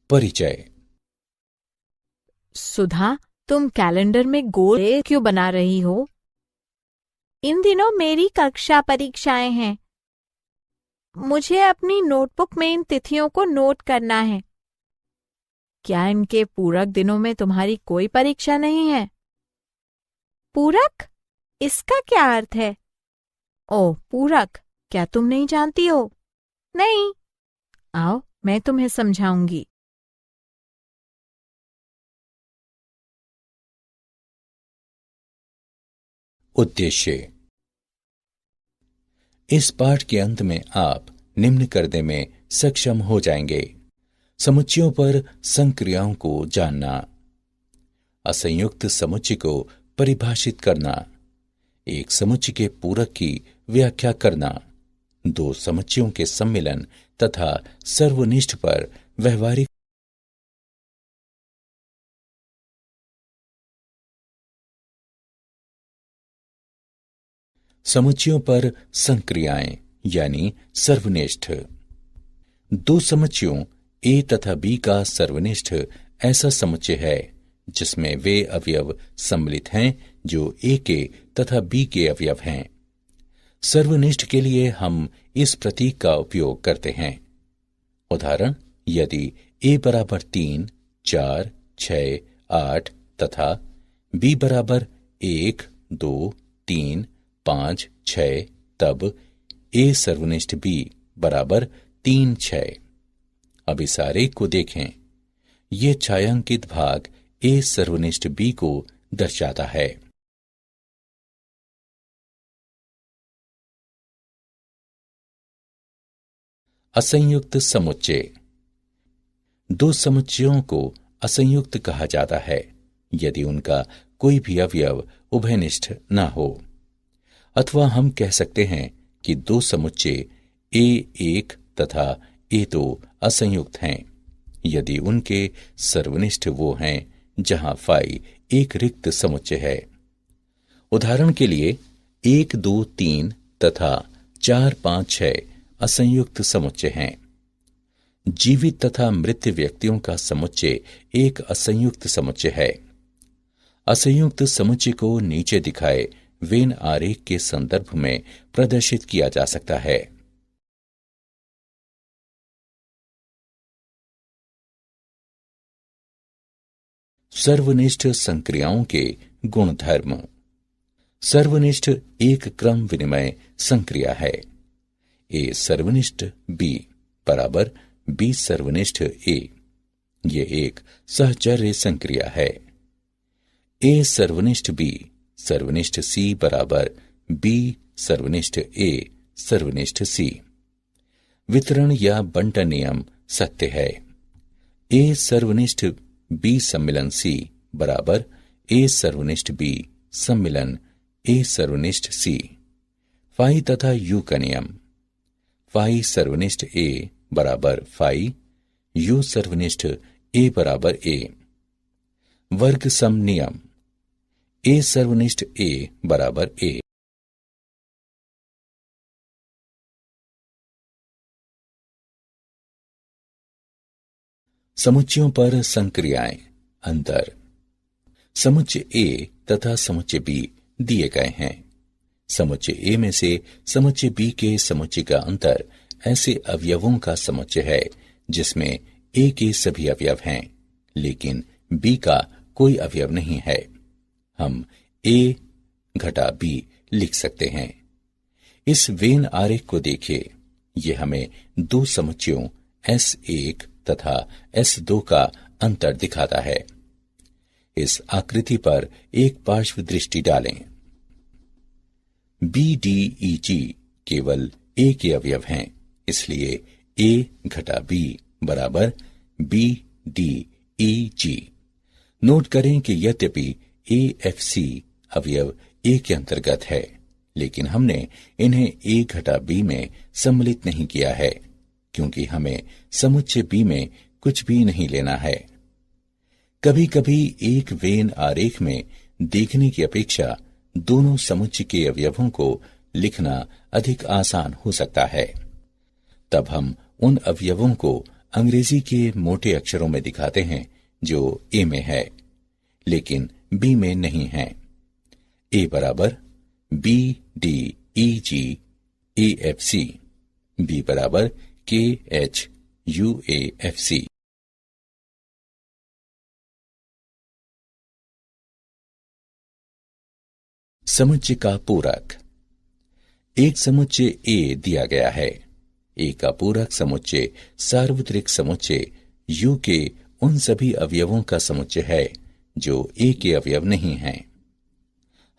परिचय। सुधा, तुम कैलेंडर में गोल क्यों बना रही हो? इन दिनों मेरी कक्षा परीक्षाएं हैं। मुझे अपनी नोटबुक में इन तिथियों को नोट करना है। क्या इनके पूरक दिनों में तुम्हारी कोई परीक्षा नहीं है? पूरक? इसका क्या अर्थ है? ओह, पूरक, क्या तुम नहीं जानती हो? नहीं। आओ, मैं तुम्हें समझाऊंगी। उद्देश्य। इस पाठ के अंत में आप निम्न करने में सक्षम हो जाएंगे: समुच्चयों पर संक्रियाओं को जानना, असंयुक्त समुच्चय को परिभाषित करना, एक समुच्चय के पूरक की व्याख्या करना, दो समुच्चयों के सम्मिलन तथा सर्वनिष्ठ पर व्यवहारिक समुच्चयों पर संक्रियाएं यानी सर्वनिष्ठ। दो समुच्चयों ए तथा बी का सर्वनिष्ठ ऐसा समुच्चय है जिसमें वे अवयव सम्मिलित हैं जो ए के तथा बी के अवयव हैं। सर्वनिष्ठ के लिए हम इस प्रतीक का उपयोग करते हैं। उदाहरण, यदि ए बराबर 3, 4, 6, 8 तथा बी बराबर 1, 2, 3, 5, 6, तब ए सर्वनिष्ठ बी बराबर 3, 6। अब इस आरेख को देखें। यह छायांकित भाग ए सर्वनिष्ठ बी को दर्शाता है। असंयुक्त समुच्चय। दो समुच्चयों को असंयुक्त कहा जाता है यदि उनका कोई भी अवयव उभयनिष्ठ न हो, अथवा हम कह सकते हैं कि दो समुच्चय A1 तथा A2 असंयुक्त हैं यदि उनके सर्वनिष्ठ वो हैं जहां फाई एक रिक्त समुच्चय है। उदाहरण के लिए 1, 2, 3 तथा 4, 5, 6 असंयुक्त समुच्चय हैं। जीवित तथा मृत व्यक्तियों का समुच्चय एक असंयुक्त समुच्चय है। असंयुक्त समुच्चय को नीचे दिखाए वेन आरेख के संदर्भ में प्रदर्शित किया जा सकता है। सर्वनिष्ठ संक्रियाओं के गुणधर्म। सर्वनिष्ठ एक क्रम विनिमय संक्रिया है। ए सर्वनिष्ठ बी बराबर बी सर्वनिष्ठ ए, ये एक सहचर्य संक्रिया है। ए सर्वनिष्ठ बी सर्वनिष्ठ सी बराबर बी सर्वनिष्ठ ए सर्वनिष्ठ सी। वितरण या बंटन नियम सत्य है। ए सर्वनिष्ठ बी सम्मिलन सी बराबर ए सर्वनिष्ठ बी सम्मिलन ए सर्वनिष्ठ सी। फाई तथा यू का नियम। फाई सर्वनिष्ठ ए बराबर फाई, यू सर्वनिष्ठ ए बराबर ए। वर्ग सम नियम। ए सर्वनिष्ठ ए बराबर ए। समुच्चयों पर संक्रियाएं। अंतर। समुच्चय ए तथा समुच्चय बी दिए गए हैं। समुच्चय ए में से समुच्चय बी के समुच्चय का अंतर ऐसे अवयवों का समुच्चय है जिसमें ए के सभी अवयव हैं लेकिन बी का कोई अवयव नहीं है। हम ए घटा बी लिख सकते हैं। इस वेन आरेख को देखिए। यह हमें दो समुच्चयों S1 तथा S2 का अंतर दिखाता है। इस आकृति पर एक पार्श्व दृष्टि डालें। BDEG केवल ए के अवयव हैं, इसलिए ए घटा बी बराबर BDEG। नोट करें कि यद्यपि AFC अवयव ए के अंतर्गत है लेकिन हमने इन्हें ए घटा बी में सम्मिलित नहीं किया है क्योंकि हमें समुच्चय बी में कुछ भी नहीं लेना है। कभी कभी एक वेन आरेख में देखने की अपेक्षा दोनों समुच्चय के अवयवों को लिखना अधिक आसान हो सकता है। तब हम उन अवयवों को अंग्रेजी के मोटे अक्षरों में दिखाते हैं जो ए में है लेकिन बी में नहीं है। ए बराबर B D E G A F C, B बराबर K H U A F C. समुच्चय का पूरक। एक समुच्चय ए दिया गया है। ए का पूरक समुच्चय सार्वत्रिक समुच्चय यू के उन सभी अवयवों का समुच्चय है जो ए के अवयव नहीं हैं।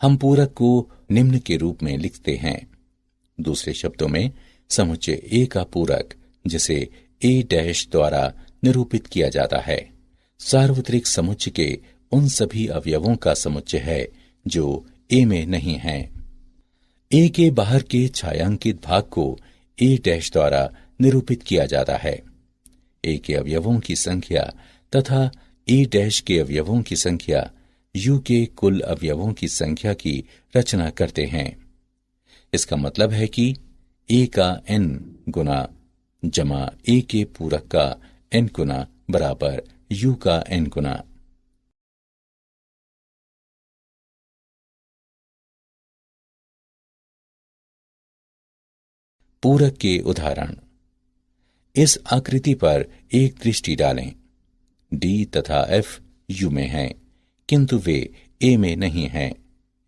हम पूरक को निम्न के रूप में लिखते हैं। दूसरे शब्दों में समुच्चय ए का पूरक जिसे ए डैश द्वारा निरूपित किया जाता है सार्वत्रिक समुच्चय के उन सभी अवयवों का समुच्चय है जो ए में नहीं है। ए के बाहर के छायांकित भाग को ए डैश द्वारा निरूपित किया जाता है। ए के अवयवों की संख्या तथा ए डैश के अवयवों की संख्या यू के कुल अवयवों की संख्या की रचना करते हैं। इसका मतलब है कि ए का n गुना जमा ए के पूरक का n गुना बराबर यू का n गुना। पूरक के उदाहरण। इस आकृति पर एक दृष्टि डालें। डी तथा एफ यू में हैं, किंतु वे ए में नहीं हैं,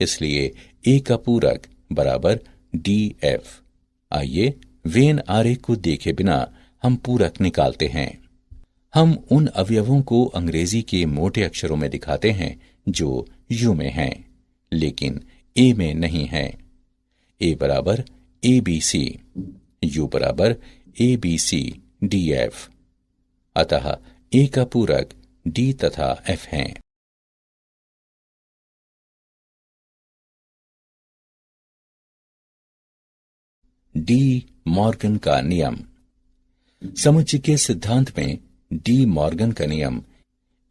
इसलिए ए का पूरक बराबर डी एफ। आइए वेन आरेख को देखे बिना हम पूरक निकालते हैं। हम उन अवयवों को अंग्रेजी के मोटे अक्षरों में दिखाते हैं जो यू में हैं, लेकिन ए में नहीं हैं। ए बराबर ए बी सी, यू बराबर A B C D F. अतः ए का पूरक डी तथा एफ हैं। डी मॉर्गन का नियम। समुच्चय के सिद्धांत में डी मॉर्गन का नियम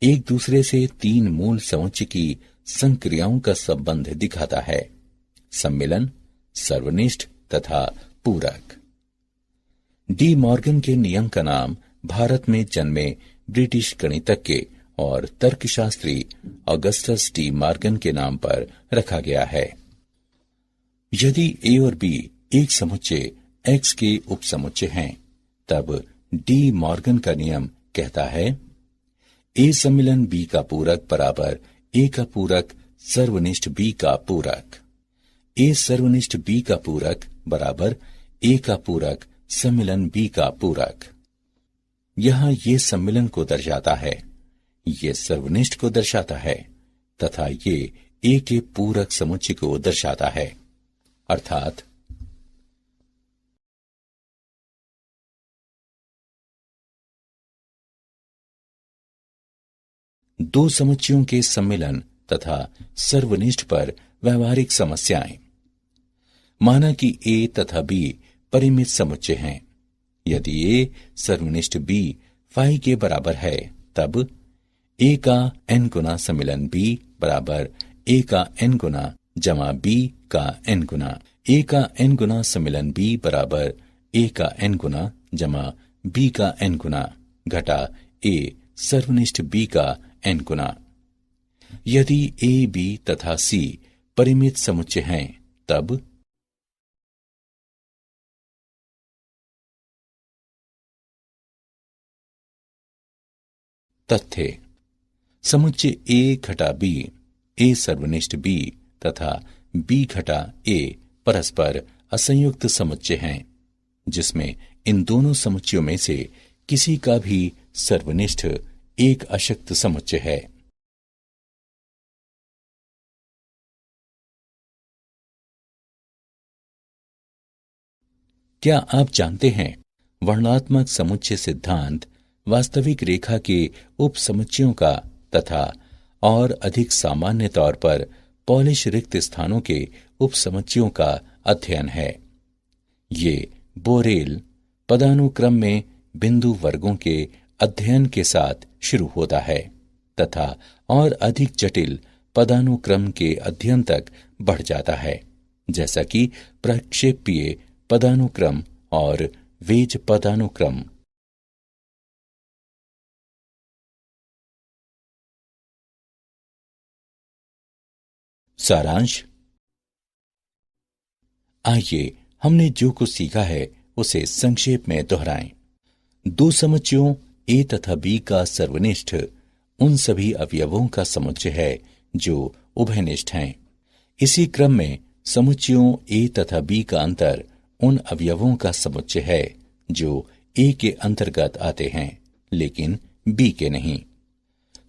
एक दूसरे से तीन मूल समुच्चय की संक्रियाओं का संबंध दिखाता है: सम्मिलन, सर्वनिष्ठ तथा पूरक। डी मॉर्गन के नियम का नाम भारत में जन्मे ब्रिटिश गणितज्ञ और तर्कशास्त्री ऑगस्टस डी मॉर्गन के नाम पर रखा गया है। यदि ए और बी एक समुच्चय एक्स के उपसमुच्चय हैं, तब डी मॉर्गन का नियम कहता है ए सम्मिलन बी का पूरक बराबर ए का पूरक सर्वनिष्ठ बी का पूरक। ए सर्वनिष्ठ बी का पूरक बराबर ए का पूरक सम्मिलन बी का पूरक। यहां ये सम्मिलन को दर्शाता है, ये सर्वनिष्ठ को दर्शाता है तथा ये ए के पूरक समुच्चय को दर्शाता है। अर्थात दो समुच्चयों के सम्मिलन तथा सर्वनिष्ठ पर व्यवहारिक समस्याएं। माना कि ए तथा बी परिमित समुच्चय हैं। यदि ए सर्वनिष्ठ बी फाई के बराबर है, तब ए का n गुना सम्मिलन बी बराबर ए का n गुना जमा बी का n गुना। ए का n गुना सम्मिलन बी बराबर ए का n गुना जमा बी का n गुना घटा ए सर्वनिष्ठ बी का n गुना। यदि ए बी तथा सी परिमित समुच्चय हैं, तब तथ्य समुच्चय ए घटा बी, ए सर्वनिष्ठ बी तथा बी घटा ए परस्पर असंयुक्त समुच्चय हैं, जिसमें इन दोनों समुच्चयों में से किसी का भी सर्वनिष्ठ एक अशक्त समुच्चय है। क्या आप जानते हैं वर्णनात्मक समुच्चय सिद्धांत वास्तविक रेखा के उपसमुच्चयों का तथा और अधिक सामान्य तौर पर पॉलिश रिक्त स्थानों के उपसमुच्चयों का अध्ययन है। ये बोरेल पदानुक्रम में बिंदु वर्गों के अध्ययन के साथ शुरू होता है तथा और अधिक जटिल पदानुक्रम के अध्ययन तक बढ़ जाता है, जैसा कि प्रक्षेपीय पदानुक्रम और वेज पदानुक्रम। सारांश। आइए हमने जो कुछ सीखा है उसे संक्षेप में दोहराएं। दो समुच्चयों ए तथा बी का सर्वनिष्ठ उन सभी अवयवों का समुच्चय है जो उभयनिष्ठ हैं। इसी क्रम में समुच्चयों ए तथा बी का अंतर उन अवयवों का समुच्चय है जो ए के अंतर्गत आते हैं लेकिन बी के नहीं।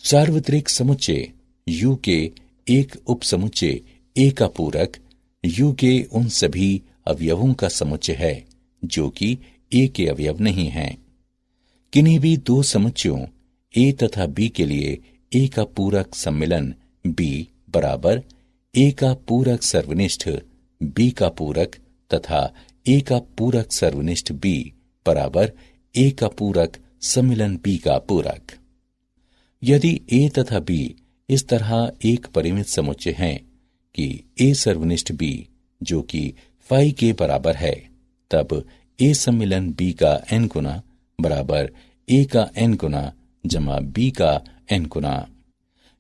सार्वत्रिक समुच्चय यू के एक उपसमुच्चय ए का पूरक यू के उन सभी अवयवों का समुच्चय है जो कि ए के अवयव नहीं हैं। किन्हीं भी दो समुच्चयों ए तथा बी के लिए ए का पूरक सम्मिलन बी बराबर ए का पूरक सर्वनिष्ठ बी का पूरक तथा ए का पूरक सर्वनिष्ठ बी बराबर ए का पूरक सम्मिलन बी का पूरक। यदि ए तथा बी इस तरह एक परिमित समुच्चय हैं कि ए सर्वनिष्ठ बी जो कि फाई के बराबर है, तब ए सम्मिलन बी का n गुना बराबर ए का n गुना जमा बी का n गुना।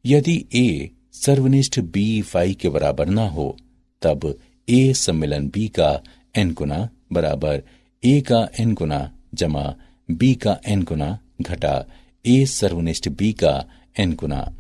यदि ए सर्वनिष्ठ बी फाई के बराबर ना हो, तब ए सम्मिलन बी का n गुना बराबर ए का n गुना जमा बी का n गुना घटा ए सर्वनिष्ठ बी का n गुना।